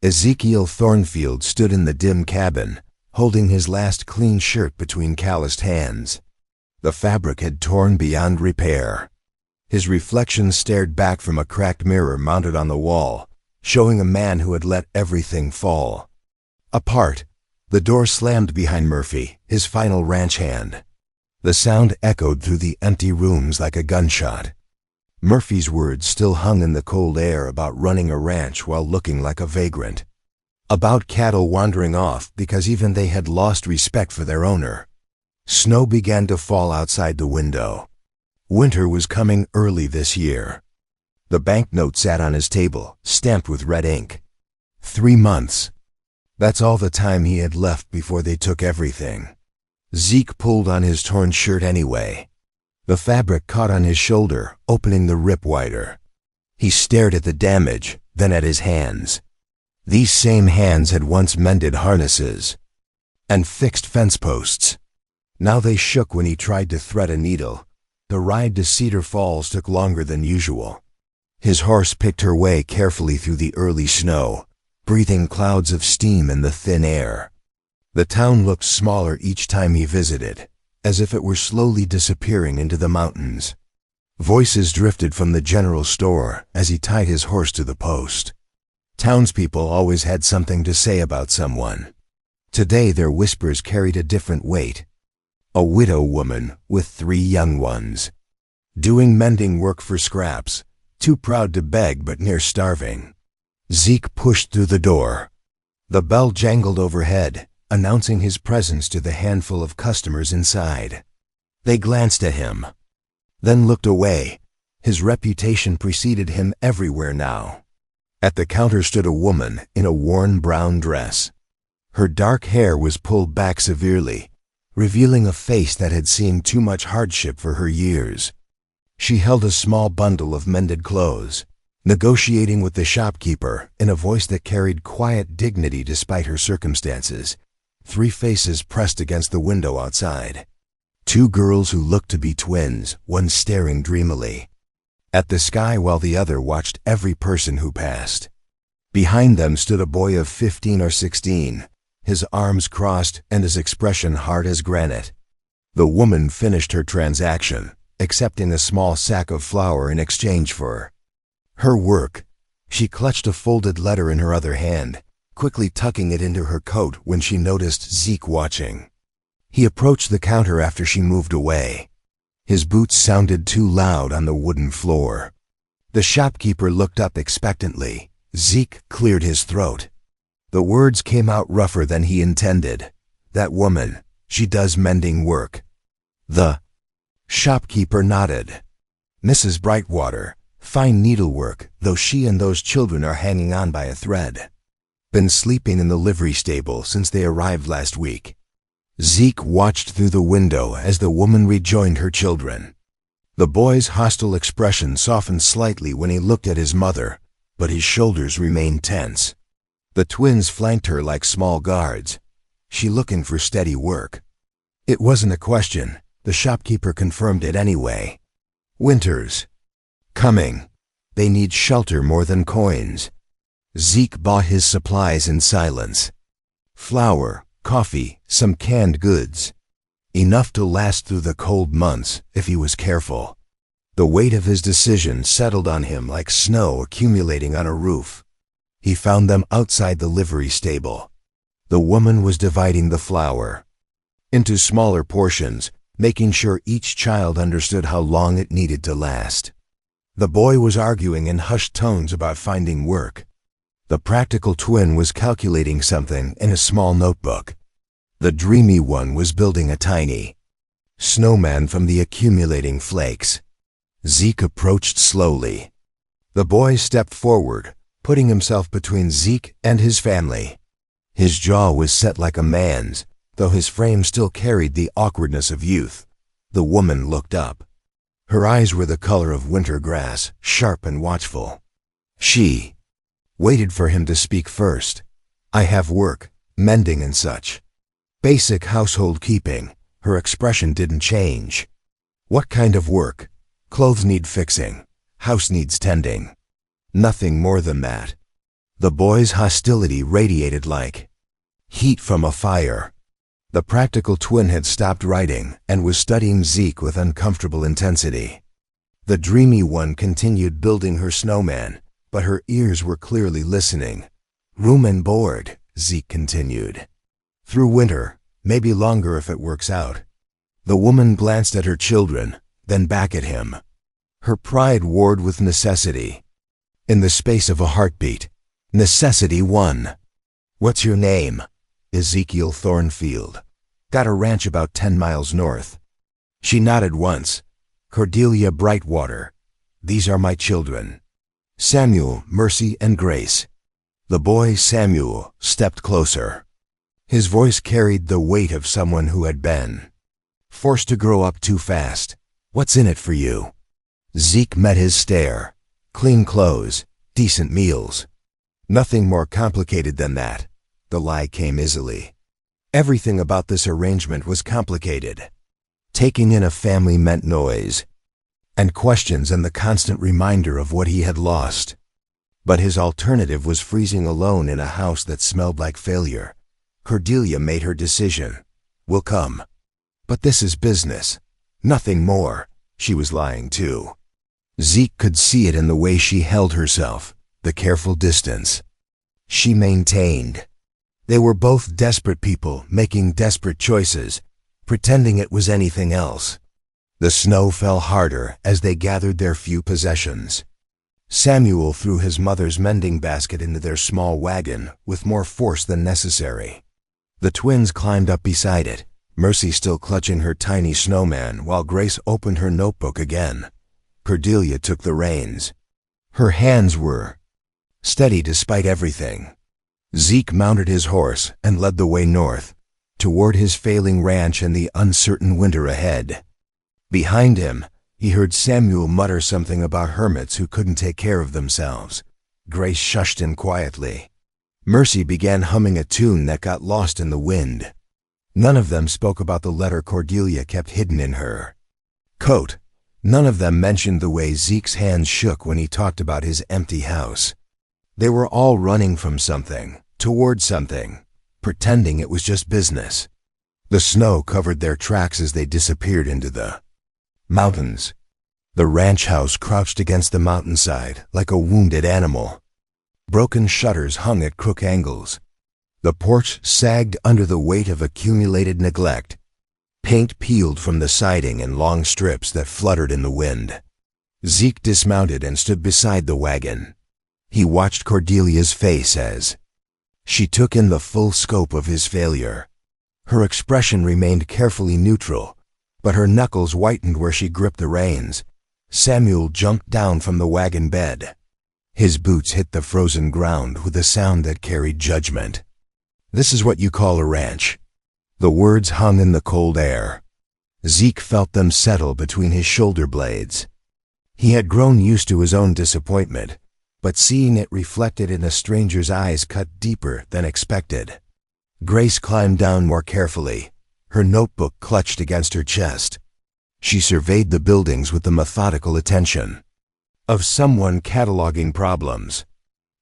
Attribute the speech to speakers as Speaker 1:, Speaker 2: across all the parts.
Speaker 1: Ezekiel Thornfield stood in the dim cabin, holding his last clean shirt between calloused hands. The fabric had torn beyond repair. His reflection stared back from a cracked mirror mounted on the wall, showing a man who had let everything fall. Apart, the door slammed behind Murphy, his final ranch hand. The sound echoed through the empty rooms like a gunshot. Murphy's words still hung in the cold air about running a ranch while looking like a vagrant. About cattle wandering off because even they had lost respect for their owner. Snow began to fall outside the window. Winter was coming early this year. The banknote sat on his table, stamped with red ink. 3 months. That's all the time he had left before they took everything. Zeke pulled on his torn shirt anyway. The fabric caught on his shoulder, opening the rip wider. He stared at the damage, then at his hands. These same hands had once mended harnesses and fixed fence posts. Now they shook when he tried to thread a needle. The ride to Cedar Falls took longer than usual. His horse picked her way carefully through the early snow, breathing clouds of steam in the thin air. The town looked smaller each time he visited, as if it were slowly disappearing into the mountains. Voices drifted from the general store as he tied his horse to the post. Townspeople always had something to say about someone. Today their whispers carried a different weight. A widow woman with 3 young ones. Doing mending work for scraps, too proud to beg but near starving. Zeke pushed through the door. The bell jangled overhead, announcing his presence to the handful of customers inside. They glanced at him, then looked away. His reputation preceded him everywhere now. At the counter stood a woman in a worn brown dress. Her dark hair was pulled back severely, revealing a face that had seen too much hardship for her years. She held a small bundle of mended clothes, negotiating with the shopkeeper in a voice that carried quiet dignity despite her circumstances. 3 faces pressed against the window outside. 2 girls who looked to be twins, one staring dreamily at the sky while the other watched every person who passed. Behind them stood a boy of 15 or 16, his arms crossed and his expression hard as granite. The woman finished her transaction, accepting a small sack of flour in exchange for her work. She clutched a folded letter in her other hand, quickly tucking it into her coat when she noticed Zeke watching. He approached the counter after she moved away. His boots sounded too loud on the wooden floor. The shopkeeper looked up expectantly. Zeke cleared his throat. The words came out rougher than he intended. That woman, she does mending work. The shopkeeper nodded. Mrs. Brightwater, fine needlework, though she and those children are hanging on by a thread. Been sleeping in the livery stable since they arrived last week. Zeke watched through the window as the woman rejoined her children. The boy's hostile expression softened slightly when he looked at his mother, but his shoulders remained tense. The twins flanked her like small guards, she looking for steady work. It wasn't a question, the shopkeeper confirmed it anyway. Winter's coming. They need shelter more than coins. Zeke bought his supplies in silence. Flour, coffee, some canned goods. Enough to last through the cold months if he was careful. The weight of his decision settled on him like snow accumulating on a roof. He found them outside the livery stable. The woman was dividing the flour into smaller portions, making sure each child understood how long it needed to last. The boy was arguing in hushed tones about finding work. The practical twin was calculating something in a small notebook. The dreamy one was building a tiny snowman from the accumulating flakes. Zeke approached slowly. The boy stepped forward, putting himself between Zeke and his family. His jaw was set like a man's, though his frame still carried the awkwardness of youth. The woman looked up. Her eyes were the color of winter grass, sharp and watchful. She waited for him to speak first. I have work, mending and such. Basic household keeping. Her expression didn't change. What kind of work? Clothes need fixing. House needs tending. Nothing more than that. The boy's hostility radiated like heat from a fire. The practical twin had stopped writing and was studying Zeke with uncomfortable intensity. The dreamy one continued building her snowman, but her ears were clearly listening. "Room and board," Zeke continued. "Through winter, maybe longer if it works out." The woman glanced at her children, then back at him. Her pride warred with necessity. In the space of a heartbeat, necessity won. "What's your name?" "Ezekiel Thornfield. Got a ranch about 10 miles north." She nodded once. "Cordelia Brightwater. These are my children. Samuel, Mercy, and Grace." The boy, Samuel, stepped closer. His voice carried the weight of someone who had been forced to grow up too fast. "What's in it for you?" Zeke met his stare. "Clean clothes, decent meals." Nothing more complicated than that. The lie came easily. Everything about this arrangement was complicated. Taking in a family meant noise, and questions and the constant reminder of what he had lost. But his alternative was freezing alone in a house that smelled like failure. Cordelia made her decision. "We'll come. But this is business. Nothing more." She was lying too. Zeke could see it in the way she held herself, the careful distance she maintained. They were both desperate people making desperate choices, pretending it was anything else. The snow fell harder as they gathered their few possessions. Samuel threw his mother's mending basket into their small wagon with more force than necessary. The twins climbed up beside it, Mercy still clutching her tiny snowman while Grace opened her notebook again. Cordelia took the reins. Her hands were steady despite everything. Zeke mounted his horse and led the way north, toward his failing ranch and the uncertain winter ahead. Behind him, he heard Samuel mutter something about hermits who couldn't take care of themselves. Grace shushed him quietly. Mercy began humming a tune that got lost in the wind. None of them spoke about the letter Cordelia kept hidden in her coat. None of them mentioned the way Zeke's hands shook when he talked about his empty house. They were all running from something, toward something, pretending it was just business. The snow covered their tracks as they disappeared into the mountains. The ranch house crouched against the mountainside like a wounded animal. Broken shutters hung at crook angles. The porch sagged under the weight of accumulated neglect. Paint peeled from the siding in long strips that fluttered in the wind. Zeke dismounted and stood beside the wagon. He watched Cordelia's face as she took in the full scope of his failure. Her expression remained carefully neutral, but her knuckles whitened where she gripped the reins. Samuel jumped down from the wagon bed. His boots hit the frozen ground with a sound that carried judgment. "This is what you call a ranch." The words hung in the cold air. Zeke felt them settle between his shoulder blades. He had grown used to his own disappointment, but seeing it reflected in a stranger's eyes cut deeper than expected. Grace climbed down more carefully, her notebook clutched against her chest. She surveyed the buildings with the methodical attention of someone cataloging problems.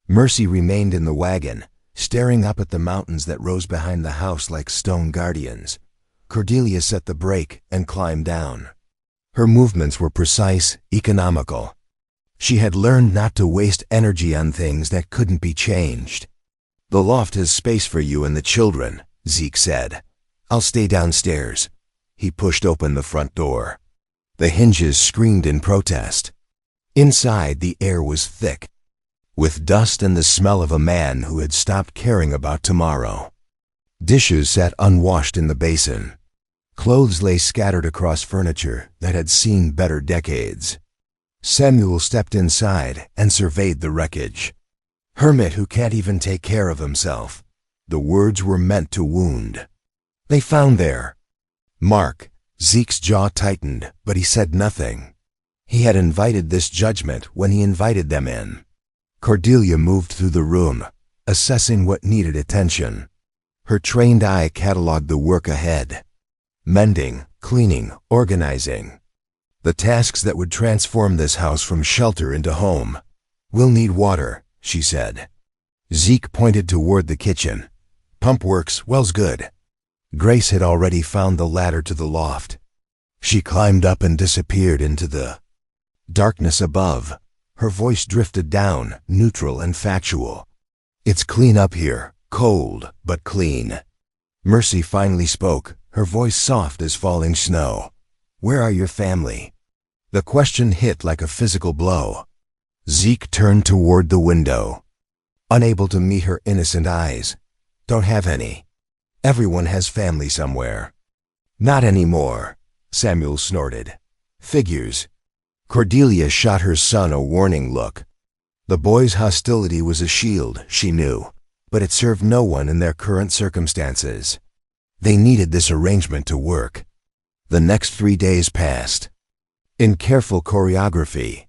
Speaker 1: Mercy remained in the wagon, staring up at the mountains that rose behind the house like stone guardians. Cordelia set the brake and climbed down. Her movements were precise, economical. She had learned not to waste energy on things that couldn't be changed. "The loft has space for you and the children," Zeke said. "I'll stay downstairs." He pushed open the front door. The hinges screamed in protest. Inside, the air was thick with dust and the smell of a man who had stopped caring about tomorrow. Dishes sat unwashed in the basin. Clothes lay scattered across furniture that had seen better decades. Samuel stepped inside and surveyed the wreckage. "Hermit who can't even take care of himself." The words were meant to wound. "They found their mark." Zeke's jaw tightened, but he said nothing. He had invited this judgment when he invited them in. Cordelia moved through the room, assessing what needed attention. Her trained eye cataloged the work ahead. Mending, cleaning, organizing. The tasks that would transform this house from shelter into home. "We'll need water," she said. Zeke pointed toward the kitchen. Pump works, well's good. Grace had already found the ladder to the loft. She climbed up and disappeared into the darkness above. Her voice drifted down, neutral and factual. It's clean up here, cold, but clean. Mercy finally spoke, her voice soft as falling snow. Where are your family? The question hit like a physical blow. Zeke turned toward the window, unable to meet her innocent eyes. Don't have any. Everyone has family somewhere. Not anymore, Samuel snorted. Figures. Cordelia shot her son a warning look. The boy's hostility was a shield, she knew, but it served no one in their current circumstances. They needed this arrangement to work. The next 3 days passed. In careful choreography,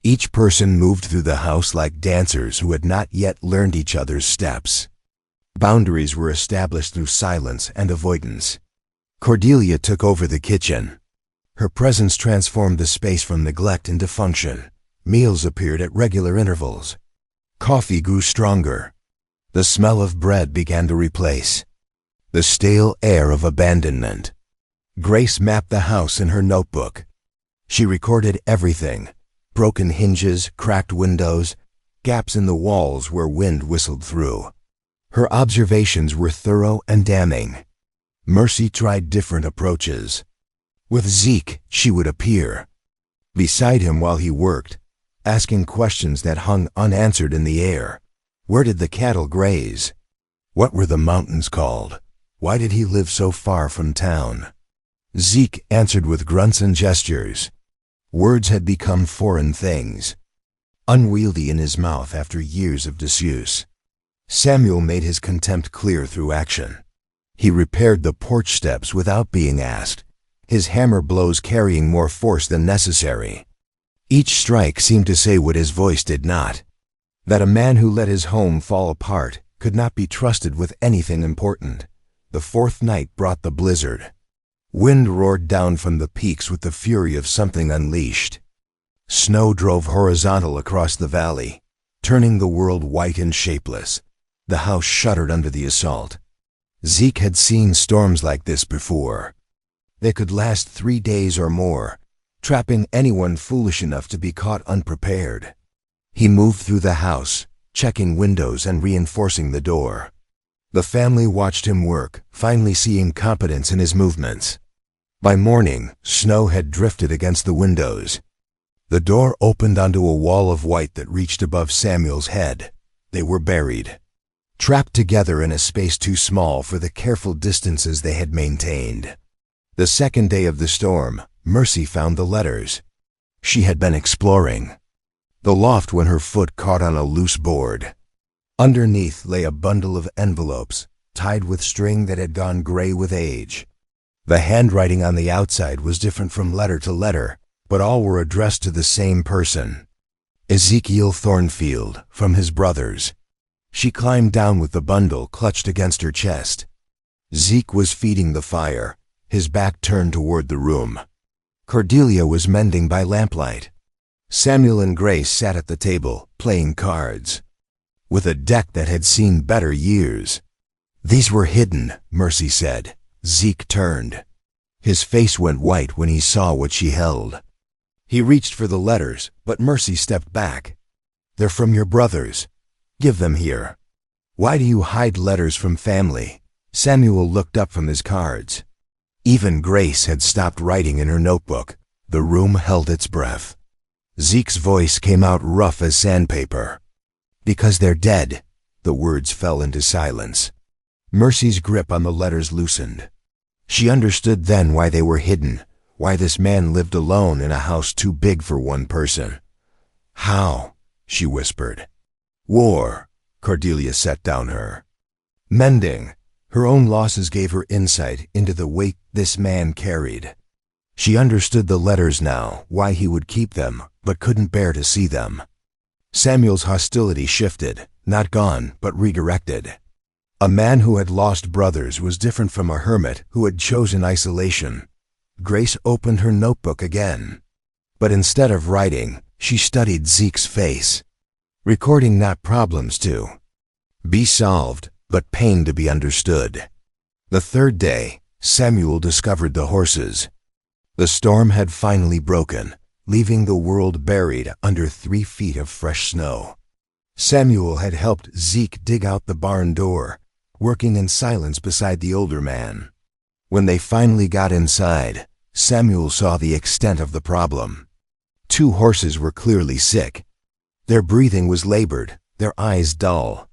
Speaker 1: each person moved through the house like dancers who had not yet learned each other's steps. Boundaries were established through silence and avoidance. Cordelia took over the kitchen. Her presence transformed the space from neglect into function. Meals appeared at regular intervals. Coffee grew stronger. The smell of bread began to replace the stale air of abandonment. Grace mapped the house in her notebook. She recorded everything: broken hinges, cracked windows, gaps in the walls where wind whistled through. Her observations were thorough and damning. Mercy tried different approaches. With Zeke, she would appear beside him while he worked, asking questions that hung unanswered in the air. Where did the cattle graze? What were the mountains called? Why did he live so far from town? Zeke answered with grunts and gestures. Words had become foreign things, unwieldy in his mouth after years of disuse. Samuel made his contempt clear through action. He repaired the porch steps without being asked, his hammer blows carrying more force than necessary. Each strike seemed to say what his voice did not: that a man who let his home fall apart could not be trusted with anything important. The fourth night brought the blizzard. Wind roared down from the peaks with the fury of something unleashed. Snow drove horizontal across the valley, turning the world white and shapeless. The house shuddered under the assault. Zeke had seen storms like this before. They could last 3 days or more, trapping anyone foolish enough to be caught unprepared. He moved through the house, checking windows and reinforcing the door. The family watched him work, finally seeing competence in his movements. By morning, snow had drifted against the windows. The door opened onto a wall of white that reached above Samuel's head. They were buried, trapped together in a space too small for the careful distances they had maintained. The second day of the storm, Mercy found the letters. She had been exploring the loft when her foot caught on a loose board. Underneath lay a bundle of envelopes, tied with string that had gone gray with age. The handwriting on the outside was different from letter to letter, but all were addressed to the same person: Ezekiel Thornfield, from his brothers. She climbed down with the bundle clutched against her chest. Zeke was feeding the fire, his back turned toward the room. Cordelia was mending by lamplight. Samuel and Grace sat at the table, playing cards, with a deck that had seen better years. These were hidden, Mercy said. Zeke turned. His face went white when he saw what she held. He reached for the letters, but Mercy stepped back. They're from your brothers. Give them here. Why do you hide letters from family? Samuel looked up from his cards. Even Grace had stopped writing in her notebook. The room held its breath. Zeke's voice came out rough as sandpaper. Because they're dead. The words fell into silence. Mercy's grip on the letters loosened. She understood then why they were hidden, why this man lived alone in a house too big for one person. How? She whispered. War. Cordelia set down her mending. Her own losses gave her insight into the weight this man carried. She understood the letters now, why he would keep them, but couldn't bear to see them. Samuel's hostility shifted, not gone, but redirected. A man who had lost brothers was different from a hermit who had chosen isolation. Grace opened her notebook again. But instead of writing, she studied Zeke's face. Recording not problems too. Be solved, but pain to be understood. The third day, Samuel discovered the horses. The storm had finally broken, leaving the world buried under 3 feet of fresh snow. Samuel had helped Zeke dig out the barn door, working in silence beside the older man. When they finally got inside, Samuel saw the extent of the problem. 2 horses were clearly sick. Their breathing was labored, their eyes dull.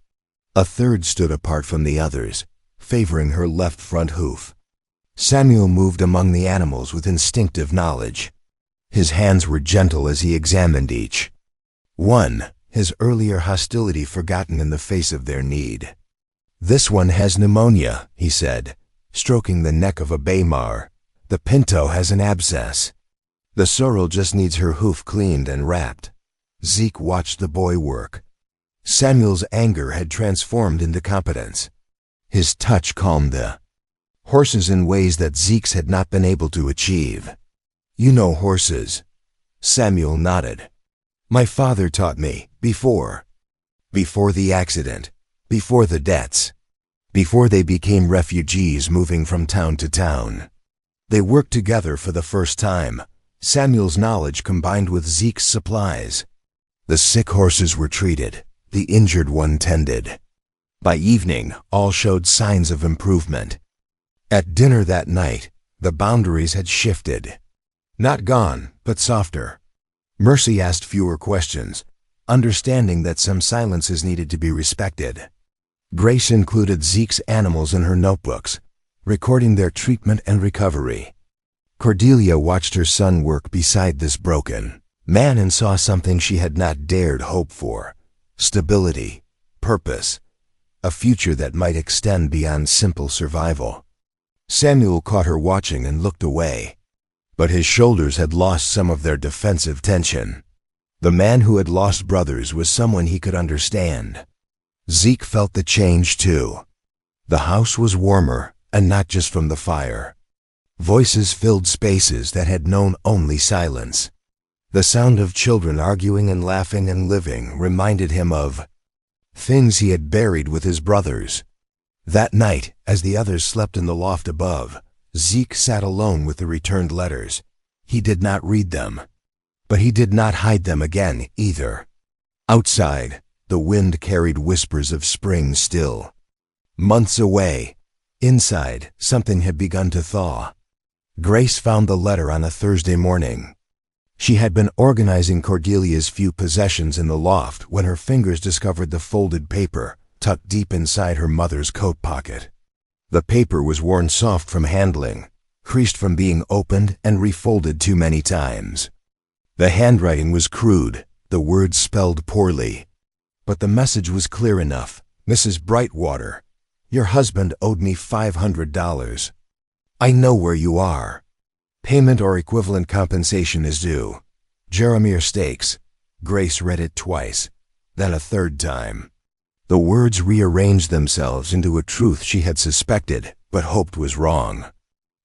Speaker 1: A third stood apart from the others, favoring her left front hoof. Samuel moved among the animals with instinctive knowledge. His hands were gentle as he examined each. One, his earlier hostility forgotten in the face of their need. "This one has pneumonia," he said, stroking the neck of a bay mare. "The pinto has an abscess. The sorrel just needs her hoof cleaned and wrapped." Zeke watched the boy work. Samuel's anger had transformed into competence. His touch calmed the horses in ways that Zeke's had not been able to achieve. "You know horses?" Samuel nodded. "My father taught me, before the accident, before the deaths, before they became refugees moving from town to town." They worked together for the first time, Samuel's knowledge combined with Zeke's supplies. The sick horses were treated, the injured one tended. By evening, all showed signs of improvement. At dinner that night, the boundaries had shifted. Not gone, but softer. Mercy asked fewer questions, understanding that some silences needed to be respected. Grace included Zeke's animals in her notebooks, recording their treatment and recovery. Cordelia watched her son work beside this broken man and saw something she had not dared hope for: stability, purpose, a future that might extend beyond simple survival. Samuel caught her watching and looked away, but his shoulders had lost some of their defensive tension. The man who had lost brothers was someone he could understand. Zeke felt the change too. The house was warmer, and not just from the fire. Voices filled spaces that had known only silence. The sound of children arguing and laughing and living reminded him of things he had buried with his brothers. That night, as the others slept in the loft above, Zeke sat alone with the returned letters. He did not read them, but he did not hide them again either. Outside, the wind carried whispers of spring still. Months away, inside, something had begun to thaw. Grace found the letter on a Thursday morning. She had been organizing Cordelia's few possessions in the loft when her fingers discovered the folded paper tucked deep inside her mother's coat pocket. The paper was worn soft from handling, creased from being opened and refolded too many times. The handwriting was crude, the words spelled poorly. But the message was clear enough. "Mrs. Brightwater, your husband owed me $500. I know where you are. Payment or equivalent compensation is due. Jeremiah Stakes." Grace read it twice, then a third time. The words rearranged themselves into a truth she had suspected, but hoped was wrong.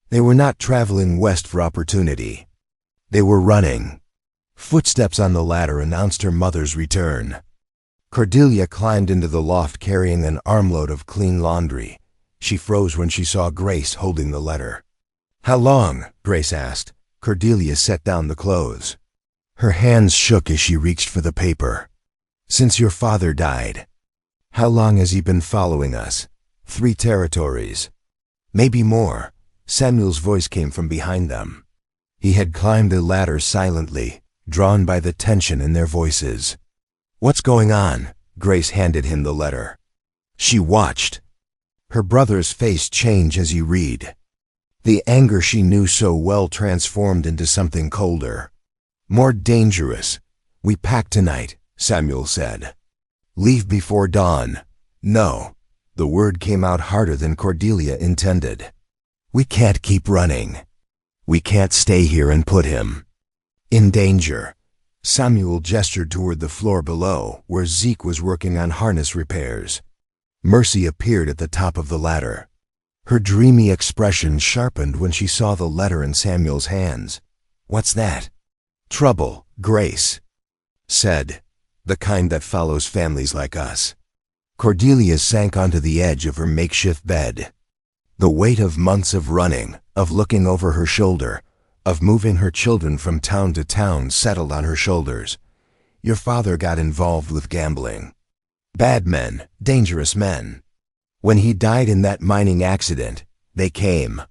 Speaker 1: They were not traveling west for opportunity. They were running. Footsteps on the ladder announced her mother's return. Cordelia climbed into the loft carrying an armload of clean laundry. She froze when she saw Grace holding the letter. "How long?" Grace asked. Cordelia set down the clothes. Her hands shook as she reached for the paper. "Since your father died." "How long has he been following us?" 3 territories. "Maybe more." Samuel's voice came from behind them. He had climbed the ladder silently, drawn by the tension in their voices. "What's going on?" Grace handed him the letter. She watched. Her brother's face changed as he read. The anger she knew so well transformed into something colder. "More dangerous. We pack tonight," Samuel said. "Leave before dawn." "No." The word came out harder than Cordelia intended. "We can't keep running. We can't stay here and put him in danger." Samuel gestured toward the floor below, where Zeke was working on harness repairs. Mercy appeared at the top of the ladder. Her dreamy expression sharpened when she saw the letter in Samuel's hands. "What's that?" "Trouble," Grace said. "The kind that follows families like us." Cordelia sank onto the edge of her makeshift bed. The weight of months of running, of looking over her shoulder, of moving her children from town to town settled on her shoulders. Your father got involved with gambling. Bad men, dangerous men. When he died in that mining accident, they came.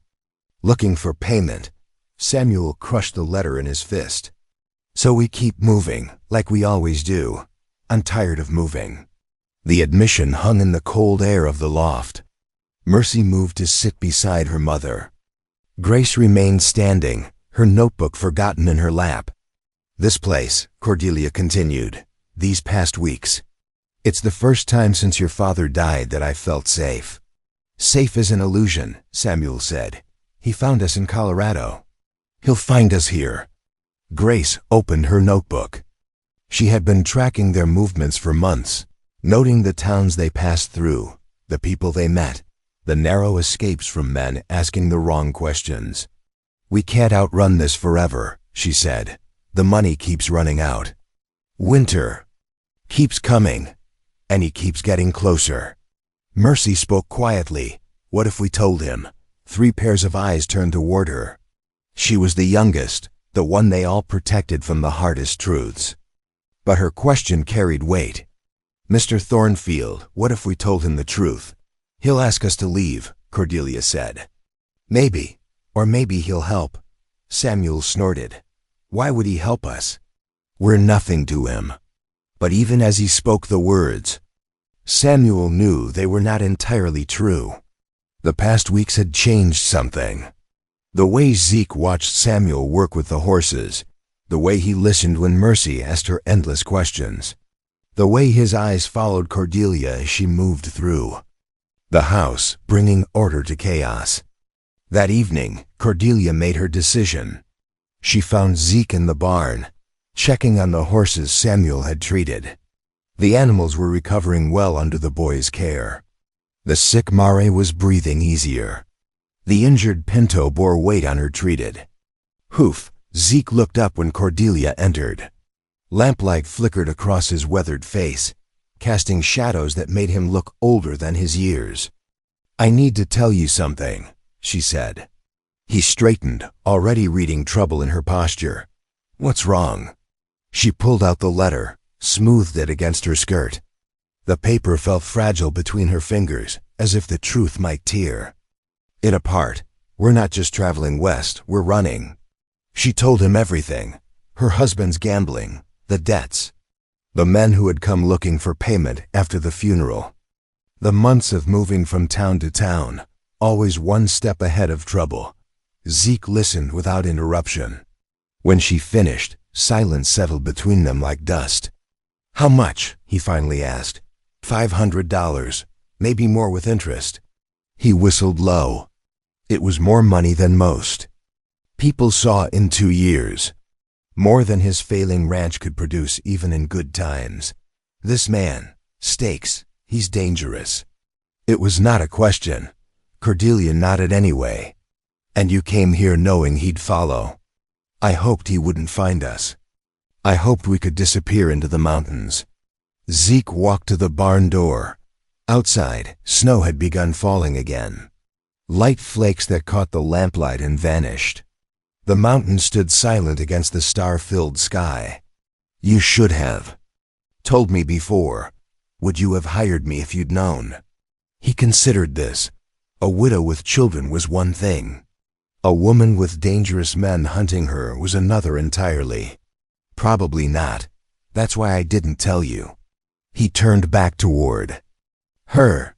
Speaker 1: Looking for payment. Samuel crushed the letter in his fist. So we keep moving, like we always do. I'm tired of moving. The admission hung in the cold air of the loft. Mercy moved to sit beside her mother. Grace remained standing, her notebook forgotten in her lap. This place, Cordelia continued, these past weeks. It's the first time since your father died that I felt safe. Safe is an illusion, Samuel said. He found us in Colorado. He'll find us here. Grace opened her notebook. She had been tracking their movements for months, noting the towns they passed through, the people they met, the narrow escapes from men asking the wrong questions. We can't outrun this forever, she said. The money keeps running out. Winter keeps coming, and he keeps getting closer. Mercy spoke quietly. What if we told him? 3 pairs of eyes turned toward her. She was the youngest, the one they all protected from the hardest truths. But her question carried weight. Mr. Thornfield, what if we told him the truth? He'll ask us to leave, Cordelia said. Maybe, or maybe he'll help. Samuel snorted. Why would he help us? We're nothing to him. But even as he spoke the words, Samuel knew they were not entirely true. The past weeks had changed something. The way Zeke watched Samuel work with the horses, the way he listened when Mercy asked her endless questions, the way his eyes followed Cordelia as she moved through the house, bringing order to chaos. That evening, Cordelia made her decision. She found Zeke in the barn, checking on the horses Samuel had treated. The animals were recovering well under the boy's care. The sick mare was breathing easier. The injured pinto bore weight on her treated hoof. Zeke looked up when Cordelia entered. Lamplight flickered across his weathered face, casting shadows that made him look older than his years. I need to tell you something, she said. He straightened, already reading trouble in her posture. What's wrong? She pulled out the letter, smoothed it against her skirt. The paper felt fragile between her fingers, as if the truth might tear it apart. We're not just traveling west, we're running. She told him everything. Her husband's gambling, the debts, the men who had come looking for payment after the funeral, the months of moving from town to town, always one step ahead of trouble. Zeke listened without interruption. When she finished, silence settled between them like dust. How much? He finally asked. $500, maybe more with interest. He whistled low. It was more money than most people saw in 2 years. More than his failing ranch could produce even in good times. This man, stakes, he's dangerous. It was not a question. Cordelia nodded anyway. And you came here knowing he'd follow. I hoped he wouldn't find us. I hoped we could disappear into the mountains. Zeke walked to the barn door. Outside, snow had begun falling again. Light flakes that caught the lamplight and vanished. The mountain stood silent against the star-filled sky. You should have told me before. Would you have hired me if you'd known? He considered this. A widow with children was one thing. A woman with dangerous men hunting her was another entirely. Probably not. That's why I didn't tell you. He turned back toward her.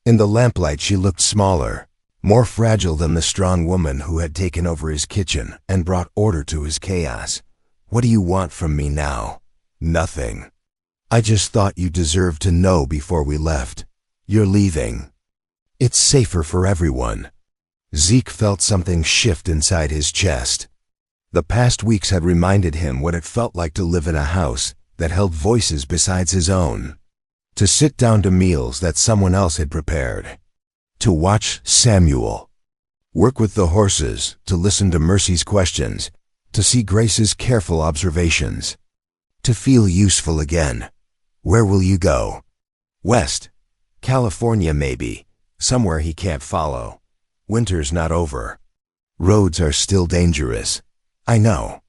Speaker 1: In the lamplight she looked smaller, more fragile than the strong woman who had taken over his kitchen and brought order to his chaos. What do you want from me now? Nothing. I just thought you deserved to know before we left. You're leaving. It's safer for everyone. Zeke felt something shift inside his chest. The past weeks had reminded him what it felt like to live in a house that held voices besides his own. To sit down to meals that someone else had prepared. To watch Samuel work with the horses, to listen to Mercy's questions, to see Grace's careful observations. To feel useful again. Where will you go? West, California maybe, somewhere he can't follow. Winter's not over. Roads are still dangerous. I know.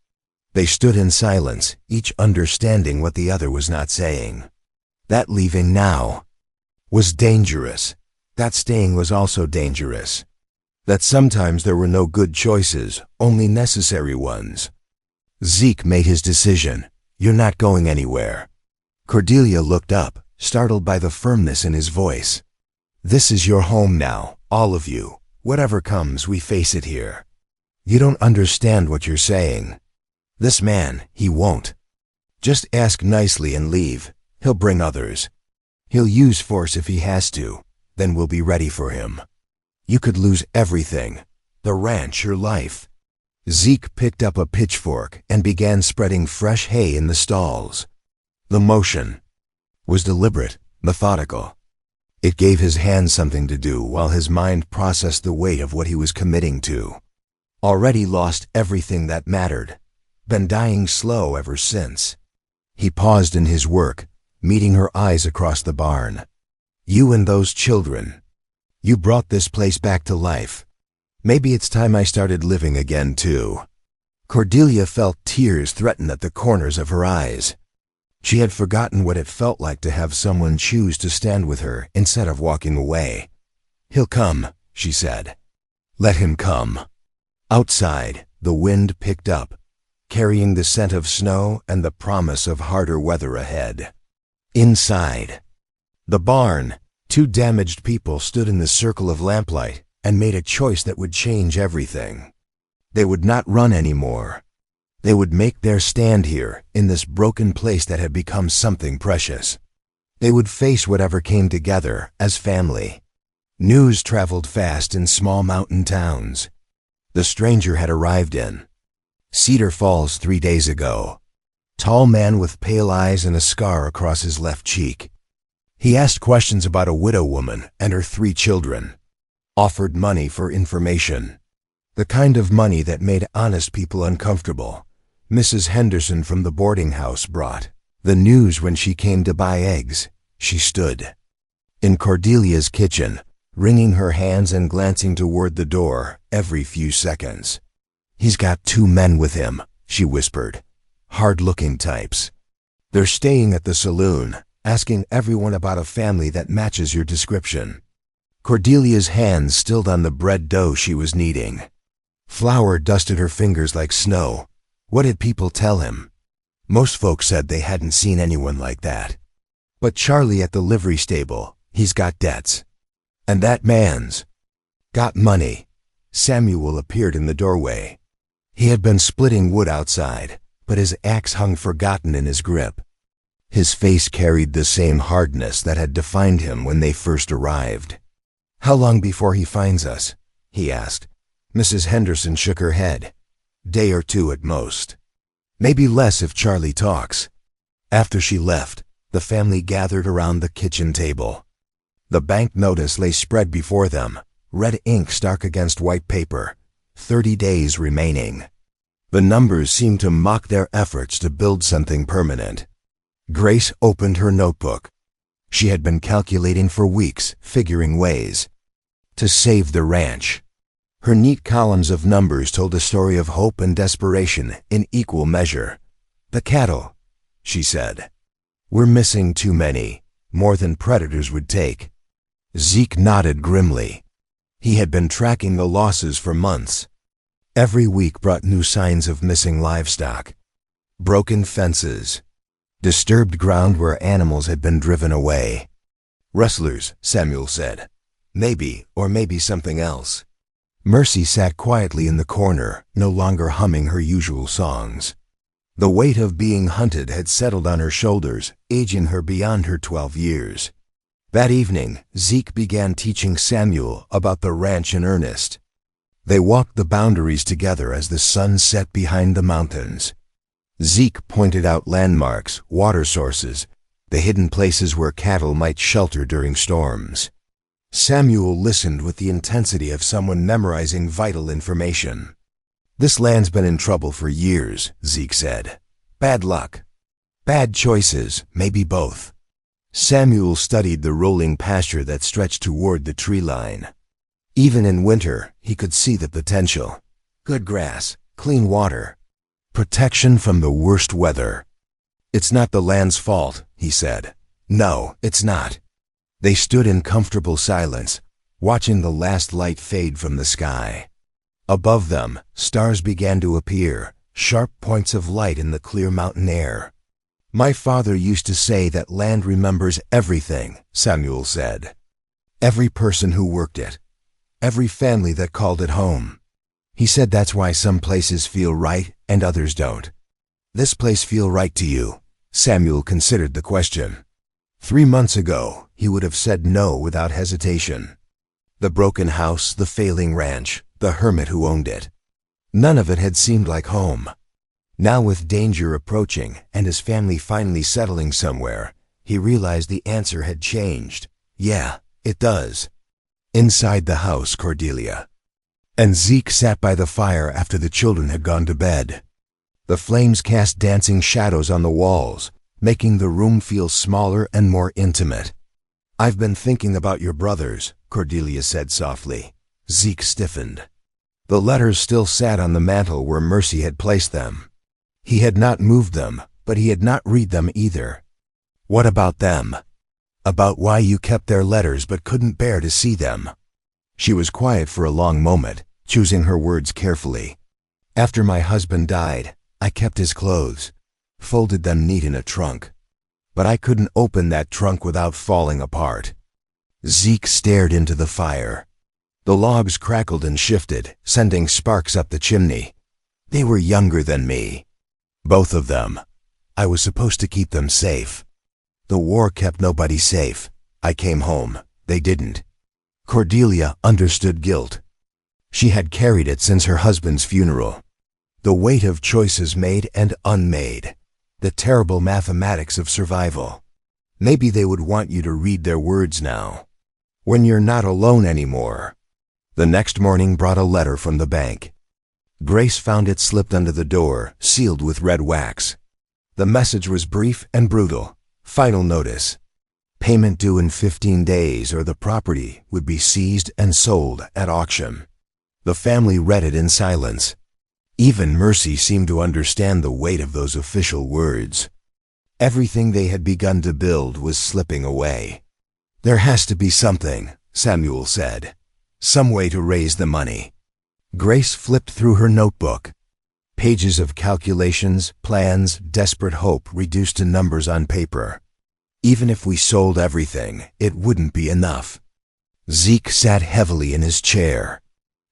Speaker 1: They stood in silence, each understanding what the other was not saying. That leaving now was dangerous. That staying was also dangerous. That sometimes there were no good choices, only necessary ones. Zeke made his decision. You're not going anywhere. Cordelia looked up, startled by the firmness in his voice. This is your home now, all of you. Whatever comes, we face it here. You don't understand what you're saying. This man, he won't. Just ask nicely and leave. He'll bring others. He'll use force if he has to. Then we'll be ready for him. You could lose everything. The ranch, your life. Zeke picked up a pitchfork and began spreading fresh hay in the stalls. The motion was deliberate, methodical. It gave his hands something to do while his mind processed the weight of what he was committing to. Already lost everything that mattered. Been dying slow ever since. He paused in his work, meeting her eyes across the barn. You and those children. You brought this place back to life. Maybe it's time I started living again, too. Cordelia felt tears threaten at the corners of her eyes. She had forgotten what it felt like to have someone choose to stand with her instead of walking away. He'll come, she said. Let him come. Outside, the wind picked up, carrying the scent of snow and the promise of harder weather ahead. Inside the barn, two damaged people stood in the circle of lamplight and made a choice that would change everything. They would not run anymore. They would make their stand here, in this broken place that had become something precious. They would face whatever came together as family. News traveled fast in small mountain towns. The stranger had arrived in Cedar Falls 3 days ago. Tall man with pale eyes and a scar across his left cheek. He asked questions about a widow woman and her 3 children. Offered money for information. The kind of money that made honest people uncomfortable. Mrs. Henderson from the boarding house brought the news when she came to buy eggs. She stood in Cordelia's kitchen, wringing her hands and glancing toward the door every few seconds. He's got 2 men with him, she whispered. Hard-looking types. They're staying at the saloon, asking everyone about a family that matches your description. Cordelia's hands stilled on the bread dough she was kneading. Flour dusted her fingers like snow. What did people tell him? Most folks said they hadn't seen anyone like that. But Charlie at the livery stable, he's got debts. And that man's got money. Samuel appeared in the doorway. He had been splitting wood outside, but his axe hung forgotten in his grip. His face carried the same hardness that had defined him when they first arrived. How long before he finds us? He asked. Mrs. Henderson shook her head. Day or 2 at most. Maybe less if Charlie talks. After she left, the family gathered around the kitchen table. The bank notice lay spread before them, red ink stark against white paper. 30 days remaining. The numbers seemed to mock their efforts to build something permanent. Grace opened her notebook. She had been calculating for weeks, figuring ways to save the ranch. Her neat columns of numbers told a story of hope and desperation in equal measure. The cattle, she said. We're missing too many, more than predators would take. Zeke nodded grimly. He had been tracking the losses for months. Every week brought new signs of missing livestock. Broken fences. Disturbed ground where animals had been driven away. Rustlers, Samuel said. Maybe, or maybe something else. Mercy sat quietly in the corner, no longer humming her usual songs. The weight of being hunted had settled on her shoulders, aging her beyond her 12 years. That evening, Zeke began teaching Samuel about the ranch in earnest. They walked the boundaries together as the sun set behind the mountains. Zeke pointed out landmarks, water sources, the hidden places where cattle might shelter during storms. Samuel listened with the intensity of someone memorizing vital information. This land's been in trouble for years, Zeke said. Bad luck. Bad choices, maybe both. Samuel studied the rolling pasture that stretched toward the tree line. Even in winter, he could see the potential. Good grass, clean water, protection from the worst weather. "It's not the land's fault," he said. "No, it's not." They stood in comfortable silence, watching the last light fade from the sky. Above them, stars began to appear, sharp points of light in the clear mountain air. "My father used to say that land remembers everything," Samuel said. "Every person who worked it, every family that called it home." He said that's why some places feel right and others don't. "This place feel right to you?" Samuel considered the question. 3 months ago, he would have said no without hesitation. The broken house, the failing ranch, the hermit who owned it. None of it had seemed like home. Now, with danger approaching and his family finally settling somewhere, he realized the answer had changed. "Yeah, it does." Inside the house, Cordelia and Zeke sat by the fire after the children had gone to bed. The flames cast dancing shadows on the walls, making the room feel smaller and more intimate. "I've been thinking about your brothers," Cordelia said softly. Zeke stiffened. The letters still sat on the mantel where Mercy had placed them. He had not moved them, but he had not read them either. "What about them? About why you kept their letters but couldn't bear to see them?" She was quiet for a long moment, choosing her words carefully. "After my husband died, I kept his clothes, folded them neat in a trunk. But I couldn't open that trunk without falling apart." Zeke stared into the fire. The logs crackled and shifted, sending sparks up the chimney. "They were younger than me. Both of them. I was supposed to keep them safe. The war kept nobody safe. I came home. They didn't." Cordelia understood guilt. She had carried it since her husband's funeral. The weight of choices made and unmade. The terrible mathematics of survival. Maybe they would want you to read their words now. When you're not alone anymore. The next morning brought a letter from the bank. Grace found it slipped under the door, sealed with red wax. The message was brief and brutal. Final notice. Payment due in 15 days or the property would be seized and sold at auction. The family read it in silence. Even Mercy seemed to understand the weight of those official words. Everything they had begun to build was slipping away. "There has to be something," Samuel said. "Some way to raise the money." Grace flipped through her notebook. Pages of calculations, plans, desperate hope reduced to numbers on paper. Even if we sold everything, it wouldn't be enough. Zeke sat heavily in his chair.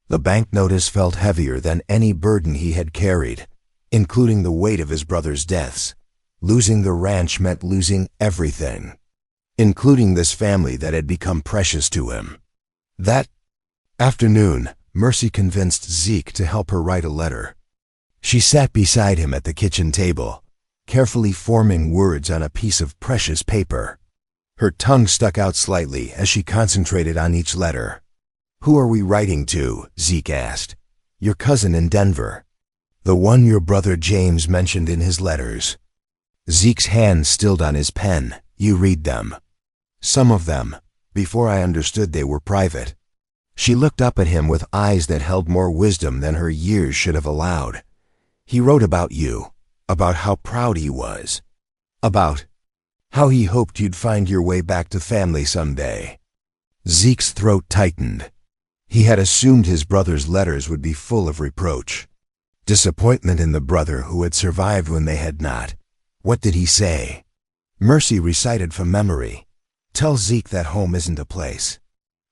Speaker 1: The bank notice felt heavier than any burden he had carried, including the weight of his brother's deaths. Losing the ranch meant losing everything, including this family that had become precious to him. That afternoon, Mercy convinced Zeke to help her write a letter. She sat beside him at the kitchen table, carefully forming words on a piece of precious paper. Her tongue stuck out slightly as she concentrated on each letter. "Who are we writing to?" Zeke asked. "Your cousin in Denver. The one your brother James mentioned in his letters." Zeke's hand stilled on his pen. "You read them." "Some of them. Before I understood they were private." She looked up at him with eyes that held more wisdom than her years should have allowed. "He wrote about you, about how proud he was, about how he hoped you'd find your way back to family someday." Zeke's throat tightened. He had assumed his brother's letters would be full of reproach. Disappointment in the brother who had survived when they had not. What did he say? Mercy recited from memory. "Tell Zeke that home isn't a place.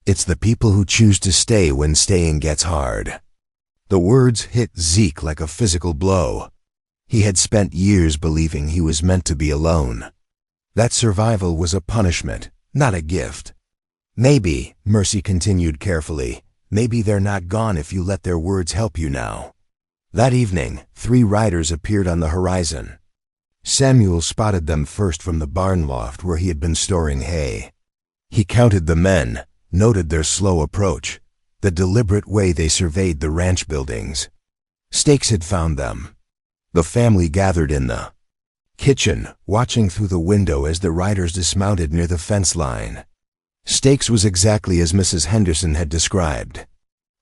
Speaker 1: It's the people who choose to stay when staying gets hard." The words hit Zeke like a physical blow. He had spent years believing he was meant to be alone. That survival was a punishment, not a gift. "Maybe," Mercy continued carefully, "maybe they're not gone if you let their words help you now." That evening, 3 riders appeared on the horizon. Samuel spotted them first from the barn loft where he had been storing hay. He counted the men, noted their slow approach, the deliberate way they surveyed the ranch buildings. Stakes had found them. The family gathered in the Kitchen, watching through the window as the riders dismounted near the fence line. Stakes was exactly as Mrs. Henderson had described.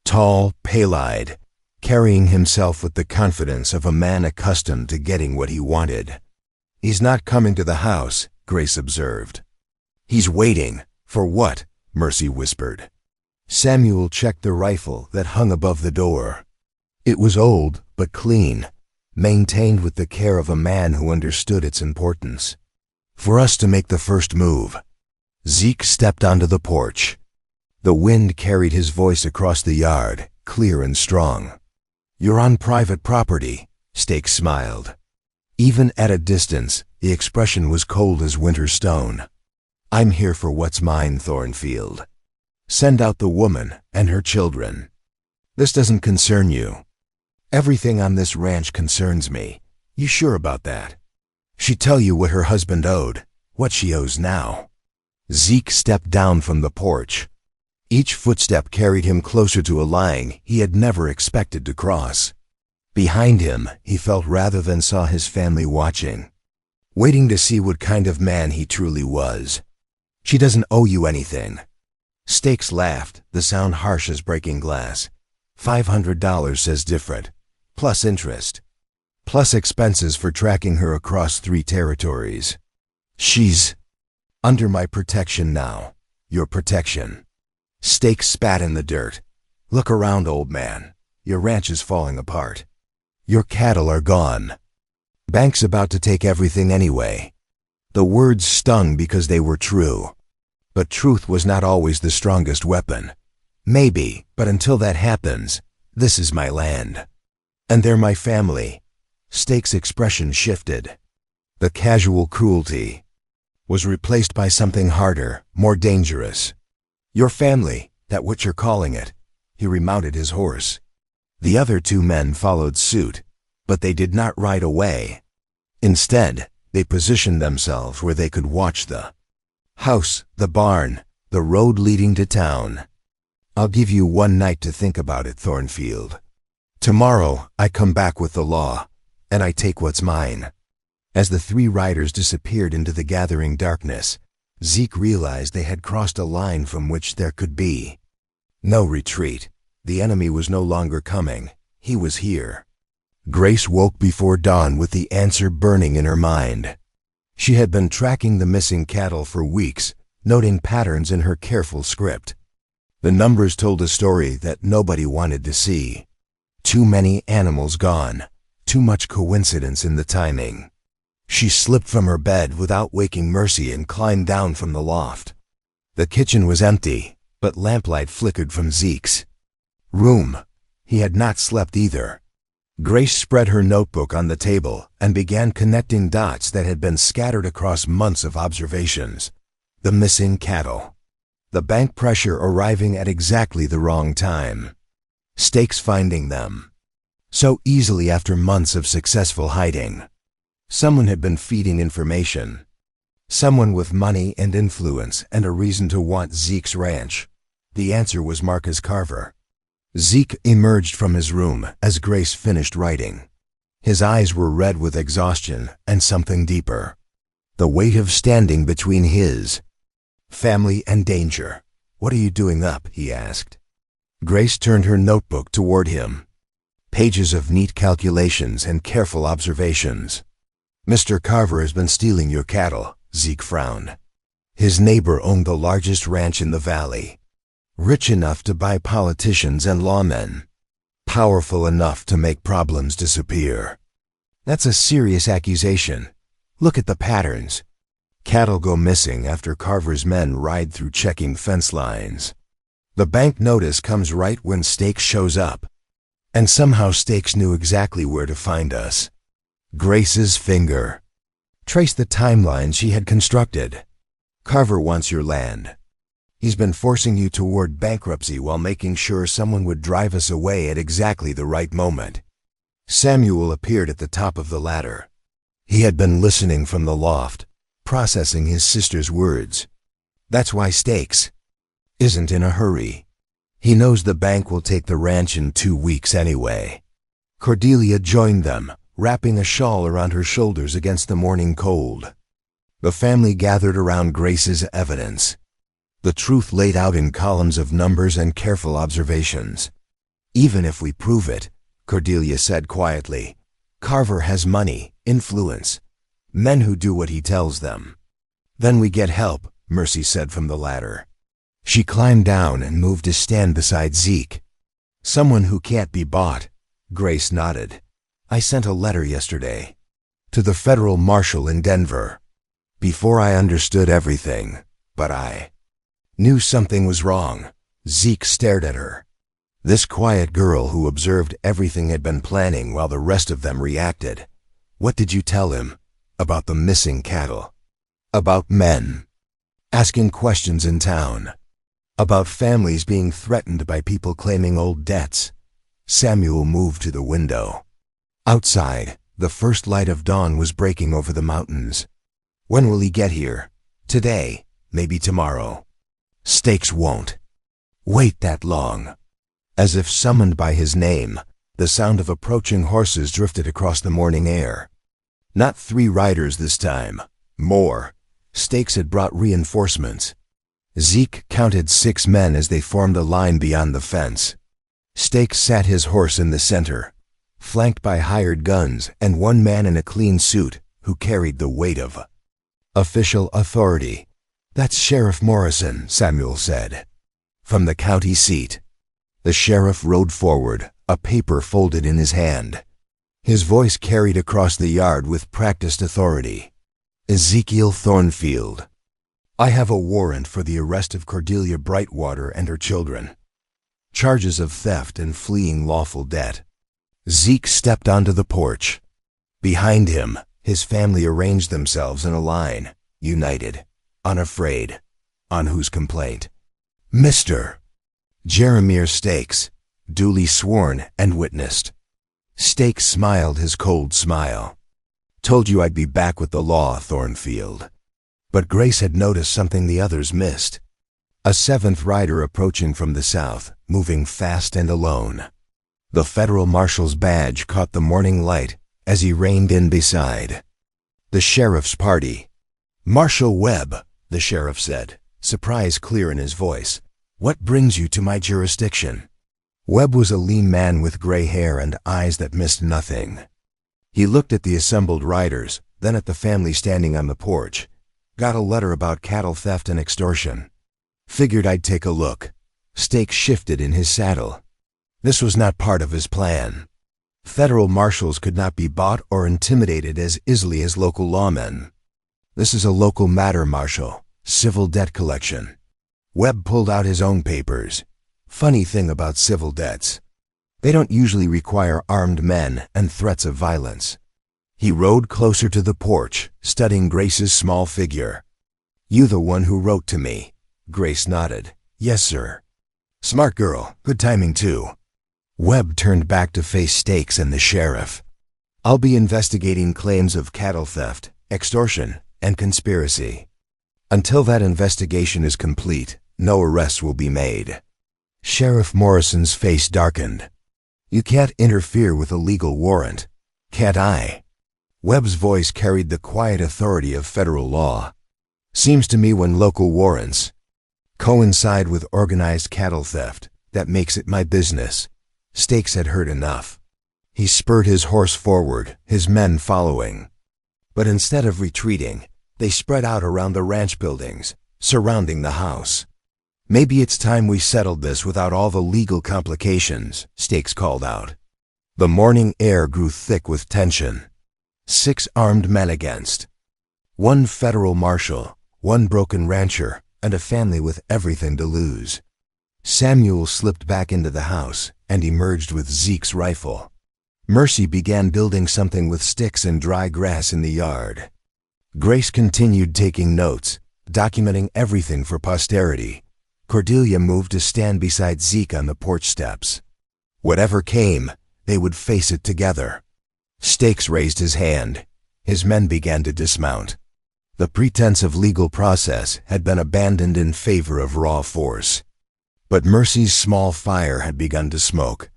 Speaker 1: Tall, pale-eyed, carrying himself with the confidence of a man accustomed to getting what he wanted. "He's not coming to the house," Grace observed. "He's waiting." "For what?" Mercy whispered. Samuel checked the rifle that hung above the door. It was old, but clean, maintained with the care of a man who understood its importance. "For us to make the first move." Zeke stepped onto the porch. The wind carried his voice across the yard, clear and strong. "You're on private property," Stakes smiled. Even at a distance, the expression was cold as winter stone. "I'm here for what's mine, Thornfield. Send out the woman and her children. This doesn't concern you." "Everything on this ranch concerns me." "You sure about that?" "She'd tell you what her husband owed, what she owes now." Zeke stepped down from the porch. Each footstep carried him closer to a line he had never expected to cross. Behind him, he felt rather than saw his family watching, waiting to see what kind of man he truly was. "She doesn't owe you anything." Stakes laughed, the sound harsh as breaking glass. $500 says different, plus interest, plus expenses for tracking her across 3 territories. "She's under my protection now. Your protection." Stakes spat in the dirt. "Look around, old man. Your ranch is falling apart. Your cattle are gone. Bank's about to take everything anyway." The words stung because they were true. But truth was not always the strongest weapon. "Maybe, but until that happens, this is my land. And they're my family." Stakes' expression shifted. The casual cruelty was replaced by something harder, more dangerous. "Your family, that what you're calling it." He remounted his horse. The other 2 men followed suit, but they did not ride away. Instead, they positioned themselves where they could watch the house, the barn, the road leading to town. "I'll give you 1 night to think about it, Thornfield. Tomorrow, I come back with the law, and I take what's mine." As the 3 riders disappeared into the gathering darkness, Zeke realized they had crossed a line from which there could be no retreat. The enemy was no longer coming. He was here. Grace woke before dawn with the answer burning in her mind. She had been tracking the missing cattle for weeks, noting patterns in her careful script. The numbers told a story that nobody wanted to see. Too many animals gone. Too much coincidence in the timing. She slipped from her bed without waking Mercy and climbed down from the loft. The kitchen was empty, but lamplight flickered from Zeke's room. He had not slept either. Grace spread her notebook on the table and began connecting dots that had been scattered across months of observations. The missing cattle. The bank pressure arriving at exactly the wrong time. Stakes finding them so easily after months of successful hiding. Someone had been feeding information. Someone with money and influence and a reason to want Zeke's ranch. The answer was Marcus Carver. Zeke emerged from his room as Grace finished writing. His eyes were red with exhaustion and something deeper. The weight of standing between his family and danger. "What are you doing up?" he asked. Grace turned her notebook toward him. Pages of neat calculations and careful observations. "Mr. Carver has been stealing your cattle," Zeke frowned. His neighbor owned the largest ranch in the valley. Rich enough to buy politicians and lawmen. Powerful enough to make problems disappear. "That's a serious accusation. Look at the patterns. Cattle go missing after Carver's men ride through checking fence lines. The bank notice comes right when Stakes shows up. And somehow Stakes knew exactly where to find us." Grace's finger traced the timeline she had constructed. "Carver wants your land. He's been forcing you toward bankruptcy while making sure someone would drive us away at exactly the right moment." Samuel appeared at the top of the ladder. He had been listening from the loft, processing his sister's words. "That's why Stakes isn't in a hurry. He knows the bank will take the ranch in 2 weeks anyway." Cordelia joined them, wrapping a shawl around her shoulders against the morning cold. The family gathered around Grace's evidence. The truth laid out in columns of numbers and careful observations. "Even if we prove it," Cordelia said quietly, "Carver has money, influence, men who do what he tells them." "Then we get help," Mercy said from the ladder. She climbed down and moved to stand beside Zeke. "Someone who can't be bought." Grace nodded. "I sent a letter yesterday to the federal marshal in Denver. Before I understood everything, but I knew something was wrong." Zeke stared at her. This quiet girl who observed everything had been planning while the rest of them reacted. "What did you tell him?" "About the missing cattle. About men asking questions in town. About families being threatened by people claiming old debts." Samuel moved to the window. Outside, the first light of dawn was breaking over the mountains. "When will he get here?" "Today, maybe tomorrow." "Stakes won't wait that long." As if summoned by his name, the sound of approaching horses drifted across the morning air. Not 3 riders this time, more. Stakes had brought reinforcements. Zeke counted 6 men as they formed a line beyond the fence. Stakes sat his horse in the center, flanked by hired guns and one man in a clean suit who carried the weight of official authority. "That's Sheriff Morrison," Samuel said, "from the county seat." The sheriff rode forward, a paper folded in his hand. His voice carried across the yard with practiced authority. "Ezekiel Thornfield, I have a warrant for the arrest of Cordelia Brightwater and her children. Charges of theft and fleeing lawful debt." Zeke stepped onto the porch. Behind him, his family arranged themselves in a line, united, unafraid. "On whose complaint?" "Mr. Jeremiah Stakes, duly sworn and witnessed." Stakes smiled his cold smile. "Told you I'd be back with the law, Thornfield." But Grace had noticed something the others missed. A 7th rider approaching from the south, moving fast and alone. The federal marshal's badge caught the morning light as he reined in beside the sheriff's party. "Marshal Webb," the sheriff said, surprise clear in his voice. "What brings you to my jurisdiction?" Webb was a lean man with gray hair and eyes that missed nothing. He looked at the assembled riders, then at the family standing on the porch. "Got a letter about cattle theft and extortion. Figured I'd take a look." Stakes shifted in his saddle. This was not part of his plan. Federal marshals could not be bought or intimidated as easily as local lawmen. "This is a local matter, Marshal. Civil debt collection." Webb pulled out his own papers. "Funny thing about civil debts. They don't usually require armed men and threats of violence." He rode closer to the porch, studying Grace's small figure. "You the one who wrote to me?" Grace nodded. "Yes, sir." "Smart girl. Good timing, too." Webb turned back to face Stakes and the sheriff. "I'll be investigating claims of cattle theft, extortion, and conspiracy. Until that investigation is complete, no arrests will be made." Sheriff Morrison's face darkened. "You can't interfere with a legal warrant." "Can't I?" Webb's voice carried the quiet authority of federal law. "Seems to me when local warrants coincide with organized cattle theft, that makes it my business." Stakes had heard enough. He spurred his horse forward, his men following. But instead of retreating, they spread out around the ranch buildings, surrounding the house. "Maybe it's time we settled this without all the legal complications," Stakes called out. The morning air grew thick with tension. 6 armed men against 1 federal marshal, 1 broken rancher, and a family with everything to lose. Samuel slipped back into the house and emerged with Zeke's rifle. Mercy began building something with sticks and dry grass in the yard. Grace continued taking notes, documenting everything for posterity. Cordelia moved to stand beside Zeke on the porch steps. Whatever came, they would face it together. Stakes raised his hand. His men began to dismount. The pretense of legal process had been abandoned in favor of raw force. But Mercy's small fire had begun to smoke.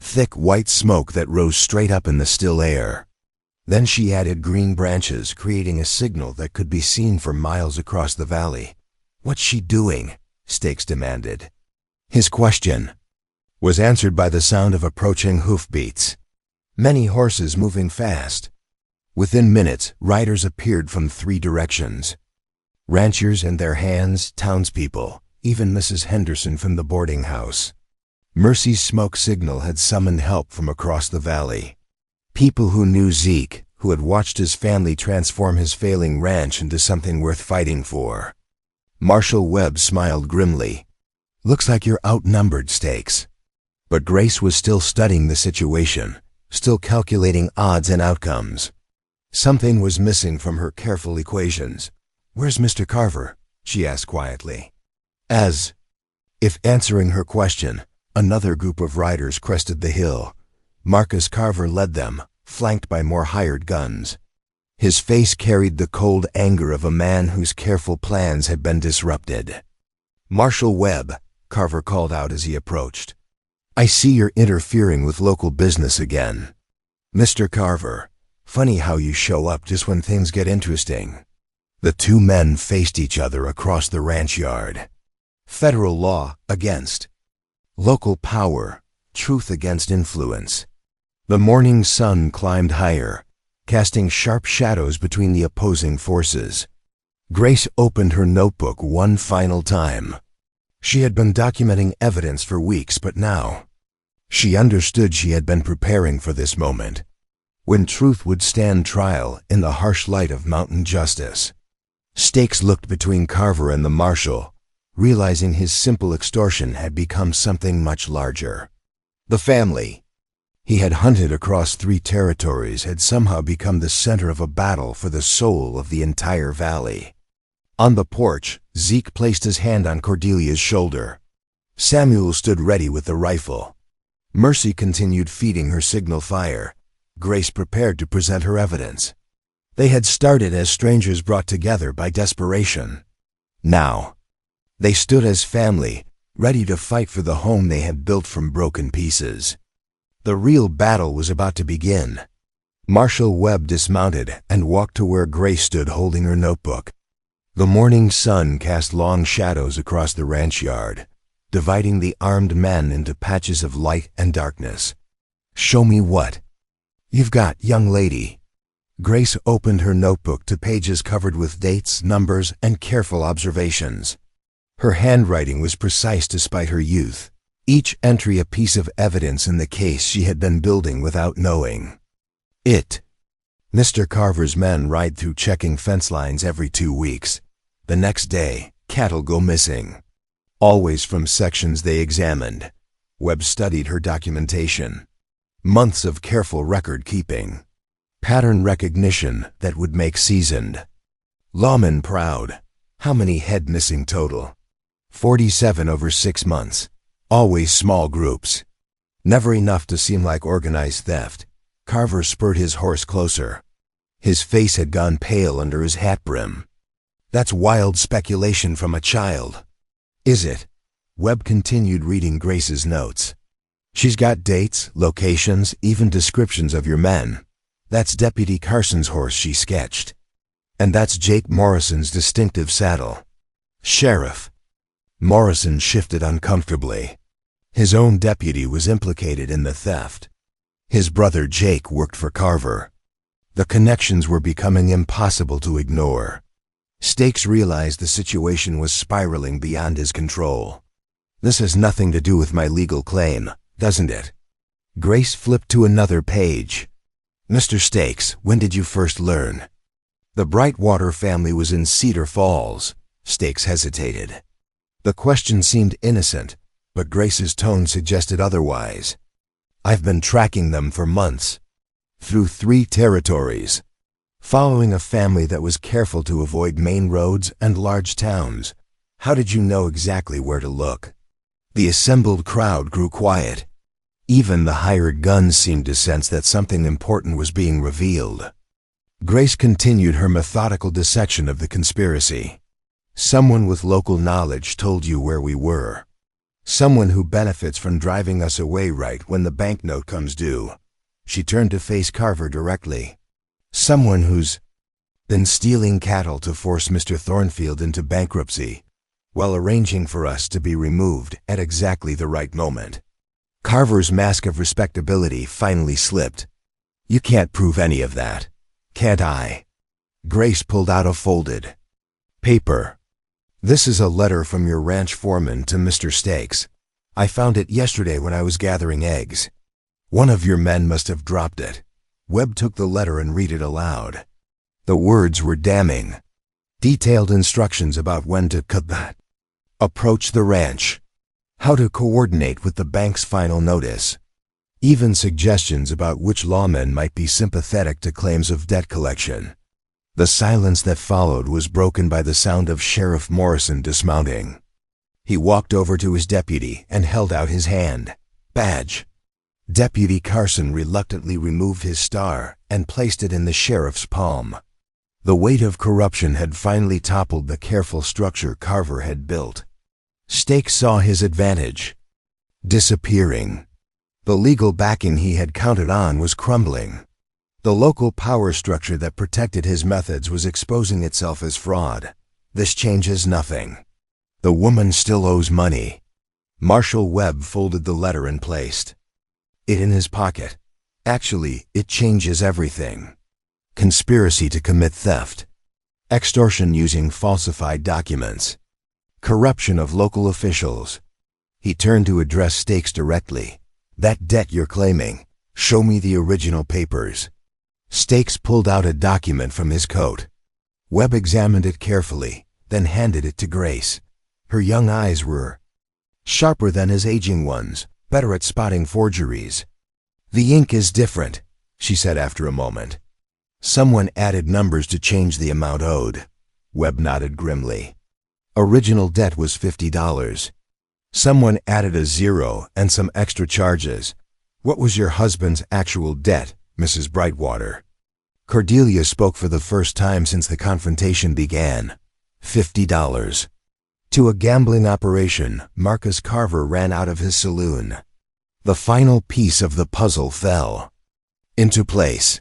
Speaker 1: Thick white smoke that rose straight up in the still air. Then she added green branches, creating a signal that could be seen for miles across the valley. "What's she doing?" Stakes demanded. His question was answered by the sound of approaching hoofbeats. Many horses moving fast. Within minutes, riders appeared from 3 directions. Ranchers and their hands, townspeople, even Mrs. Henderson from the boarding house. Mercy's smoke signal had summoned help from across the valley. People who knew Zeke, who had watched his family transform his failing ranch into something worth fighting for. Marshal Webb smiled grimly. "Looks like you're outnumbered, Stakes." But Grace was still studying the situation, still calculating odds and outcomes. Something was missing from her careful equations. "Where's Mr. Carver?" she asked quietly. As if answering her question, another group of riders crested the hill. Marcus Carver led them, flanked by more hired guns. His face carried the cold anger of a man whose careful plans had been disrupted. "Marshal Webb," Carver called out as he approached. "I see you're interfering with local business again." "Mr. Carver, funny how you show up just when things get interesting." The 2 men faced each other across the ranch yard. Federal law against local power, truth against influence. The morning sun climbed higher, casting sharp shadows between the opposing forces. Grace opened her notebook one final time. She had been documenting evidence for weeks, but now she understood she had been preparing for this moment, when truth would stand trial in the harsh light of mountain justice. Stakes looked between Carver and the marshal, realizing his simple extortion had become something much larger. The family he had hunted across 3 territories had somehow become the center of a battle for the soul of the entire valley. On the porch, Zeke placed his hand on Cordelia's shoulder. Samuel stood ready with the rifle. Mercy continued feeding her signal fire. Grace prepared to present her evidence. They had started as strangers brought together by desperation. Now, they stood as family, ready to fight for the home they had built from broken pieces. The real battle was about to begin. Marshal Webb dismounted and walked to where Grace stood holding her notebook. The morning sun cast long shadows across the ranch yard, dividing the armed men into patches of light and darkness. "Show me what you've got, young lady." Grace opened her notebook to pages covered with dates, numbers, and careful observations. Her handwriting was precise despite her youth, each entry a piece of evidence in the case she had been building without knowing it. Mr. Carver's men ride through checking fence lines every 2 weeks. The next day, cattle go missing. Always from sections they examined. Webb studied her documentation. Months of careful record keeping. Pattern recognition that would make seasoned lawmen proud. How many head missing total? 47 over 6 months. Always small groups. Never enough to seem like organized theft. Carver spurred his horse closer. His face had gone pale under his hat brim. "That's wild speculation from a child." "Is it?" Webb continued reading Grace's notes. "She's got dates, locations, even descriptions of your men. That's Deputy Carson's horse she sketched. And that's Jake Morrison's distinctive saddle." "Sheriff." Morrison shifted uncomfortably. His own deputy was implicated in the theft. His brother Jake worked for Carver. The connections were becoming impossible to ignore. Stakes realized the situation was spiraling beyond his control. "This has nothing to do with my legal claim, doesn't it?" Grace flipped to another page. "Mr. Stakes, when did you first learn?" "The Brightwater family was in Cedar Falls." Stakes hesitated. The question seemed innocent, but Grace's tone suggested otherwise. "I've been tracking them for months. Through 3 territories. Following a family that was careful to avoid main roads and large towns. How did you know exactly where to look?" The assembled crowd grew quiet. Even the hired guns seemed to sense that something important was being revealed. Grace continued her methodical dissection of the conspiracy. "Someone with local knowledge told you where we were. Someone who benefits from driving us away right when the banknote comes due." She turned to face Carver directly. Someone who's been stealing cattle to force Mr. Thornfield into bankruptcy, while arranging for us to be removed at exactly the right moment. Carver's mask of respectability finally slipped. You can't prove any of that, can't I? Grace pulled out a folded paper. This is a letter from your ranch foreman to Mr. Stakes. I found it yesterday when I was gathering eggs. One of your men must have dropped it. Webb took the letter and read it aloud. The words were damning. Detailed instructions about when to approach the ranch, how to coordinate with the bank's final notice, even suggestions about which lawmen might be sympathetic to claims of debt collection. The silence that followed was broken by the sound of Sheriff Morrison dismounting. He walked over to his deputy and held out his hand. Badge. Deputy Carson reluctantly removed his star and placed it in the sheriff's palm. The weight of corruption had finally toppled the careful structure Carver had built. Stakes saw his advantage disappearing. The legal backing he had counted on was crumbling. The local power structure that protected his methods was exposing itself as fraud. This changes nothing. The woman still owes money. Marshal Webb folded the letter and placed it in his pocket. Actually, it changes everything. Conspiracy to commit theft, extortion using falsified documents, corruption of local officials. He turned to address Stakes directly. That debt you're claiming, show me the original papers. Stakes pulled out a document from his coat. Webb examined it carefully, then handed it to Grace. Her young eyes were sharper than his aging ones, better at spotting forgeries. The ink is different, she said after a moment. Someone added numbers to change the amount owed. Webb nodded grimly. Original debt was $50. Someone added a zero and some extra charges. What was your husband's actual debt, Mrs. Brightwater? Cordelia spoke for the first time since the confrontation began. $50. To a gambling operation, Marcus Carver ran out of his saloon. The final piece of the puzzle fell into place.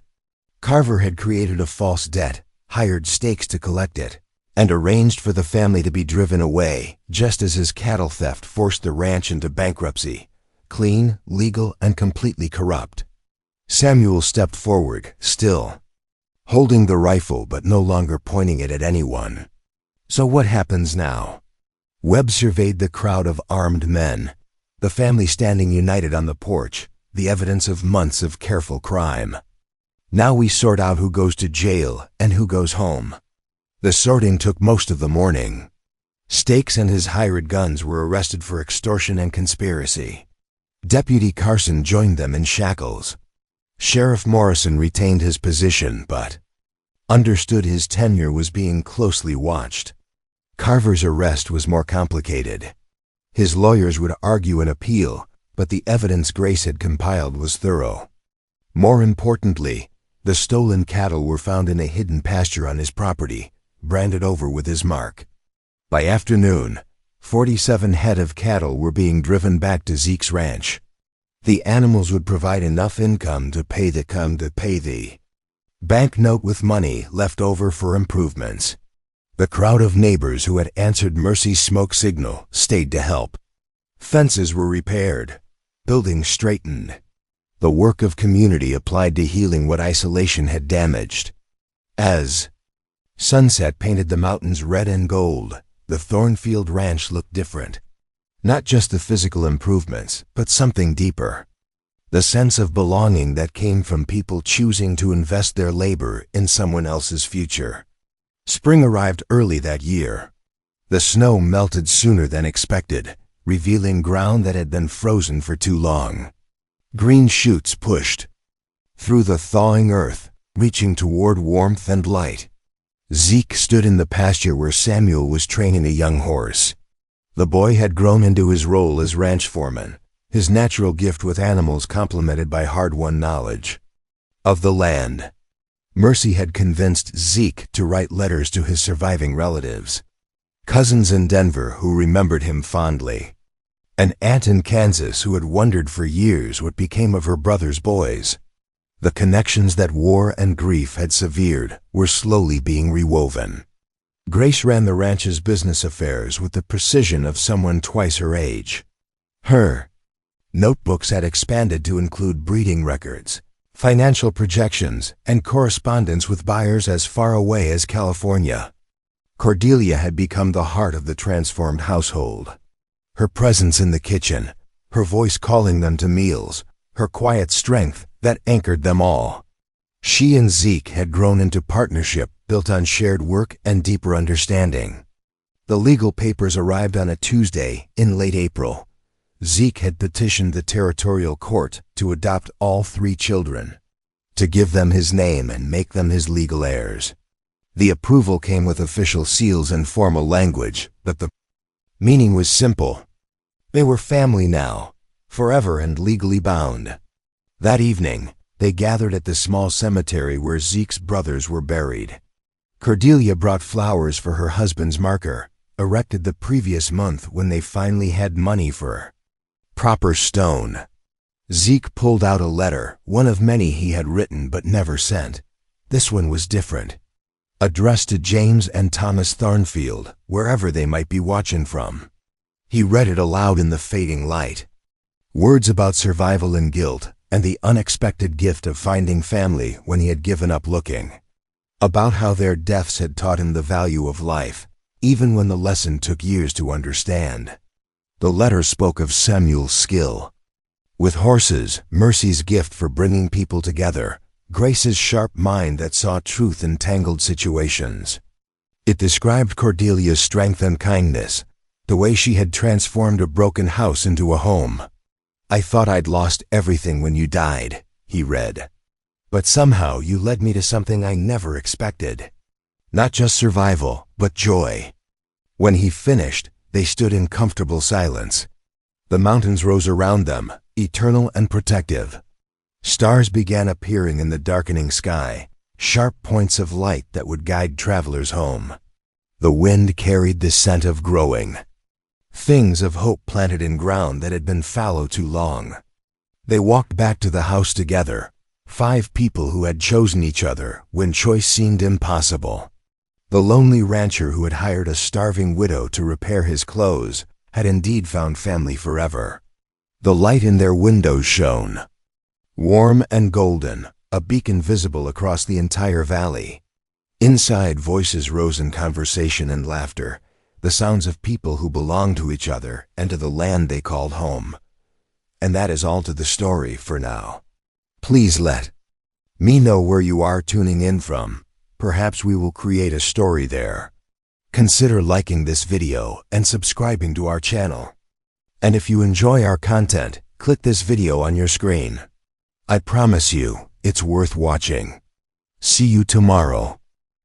Speaker 1: Carver had created a false debt, hired Stakes to collect it, and arranged for the family to be driven away, just as his cattle theft forced the ranch into bankruptcy, clean, legal, and completely corrupt. Samuel stepped forward, still holding the rifle but no longer pointing it at anyone. So what happens now? Webb surveyed the crowd of armed men, the family standing united on the porch, the evidence of months of careful crime. Now we sort out who goes to jail and who goes home. The sorting took most of the morning. Stakes and his hired guns were arrested for extortion and conspiracy. Deputy Carson joined them in shackles. Sheriff Morrison retained his position but understood his tenure was being closely watched. Carver's arrest was more complicated. His lawyers would argue an appeal, but the evidence Grace had compiled was thorough. More importantly, the stolen cattle were found in a hidden pasture on his property, branded over with his mark. By afternoon, 47 head of cattle were being driven back to Zeke's ranch. The animals would provide enough income to pay the banknote with money left over for improvements. The crowd of neighbors who had answered Mercy's smoke signal stayed to help. Fences were repaired, buildings straightened. The work of community applied to healing what isolation had damaged. As sunset painted the mountains red and gold, the Thornfield Ranch looked different. Not just the physical improvements, but something deeper. The sense of belonging that came from people choosing to invest their labor in someone else's future. Spring arrived early that year. The snow melted sooner than expected, revealing ground that had been frozen for too long. Green shoots pushed through the thawing earth, reaching toward warmth and light. Zeke stood in the pasture where Samuel was training a young horse. The boy had grown into his role as ranch foreman, his natural gift with animals complemented by hard-won knowledge of the land. Mercy had convinced Zeke to write letters to his surviving relatives, cousins in Denver who remembered him fondly, an aunt in Kansas who had wondered for years what became of her brother's boys. The connections that war and grief had severed were slowly being rewoven. Grace ran the ranch's business affairs with the precision of someone twice her age. Her notebooks had expanded to include breeding records, financial projections, and correspondence with buyers as far away as California. Cordelia had become the heart of the transformed household. Her presence in the kitchen, her voice calling them to meals, her quiet strength that anchored them all. She and Zeke had grown into partnership built on shared work and deeper understanding. The legal papers arrived on a Tuesday in late April. Zeke had petitioned the territorial court to adopt all 3 children, to give them his name and make them his legal heirs. The approval came with official seals and formal language, but the meaning was simple. They were family now, forever and legally bound. That evening, they gathered at the small cemetery where Zeke's brothers were buried. Cordelia brought flowers for her husband's marker, erected the previous month when they finally had money for proper stone. Zeke pulled out a letter, one of many he had written but never sent. This one was different. Addressed to James and Thomas Thornfield, wherever they might be watching from. He read it aloud in the fading light. Words about survival and guilt, and the unexpected gift of finding family when he had given up looking. About how their deaths had taught him the value of life, even when the lesson took years to understand. The letter spoke of Samuel's skill with horses, Mercy's gift for bringing people together, Grace's sharp mind that saw truth in tangled situations. It described Cordelia's strength and kindness, the way she had transformed a broken house into a home. "I thought I'd lost everything when you died," he read. "But somehow you led me to something I never expected. Not just survival, but joy." When he finished, they stood in comfortable silence. The mountains rose around them, eternal and protective. Stars began appearing in the darkening sky, sharp points of light that would guide travelers home. The wind carried the scent of growing things, of hope planted in ground that had been fallow too long. They walked back to the house together, 5 people who had chosen each other when choice seemed impossible. The lonely rancher who had hired a starving widow to repair his clothes had indeed found family forever. The light in their windows shone, warm and golden, a beacon visible across the entire valley. Inside, voices rose in conversation and laughter, the sounds of people who belonged to each other and to the land they called home. And that is all to the story for now. Please let me know where you are tuning in from. Perhaps we will create a story there. Consider liking this video and subscribing to our channel. And if you enjoy our content, click this video on your screen. I promise you, it's worth watching. See you tomorrow.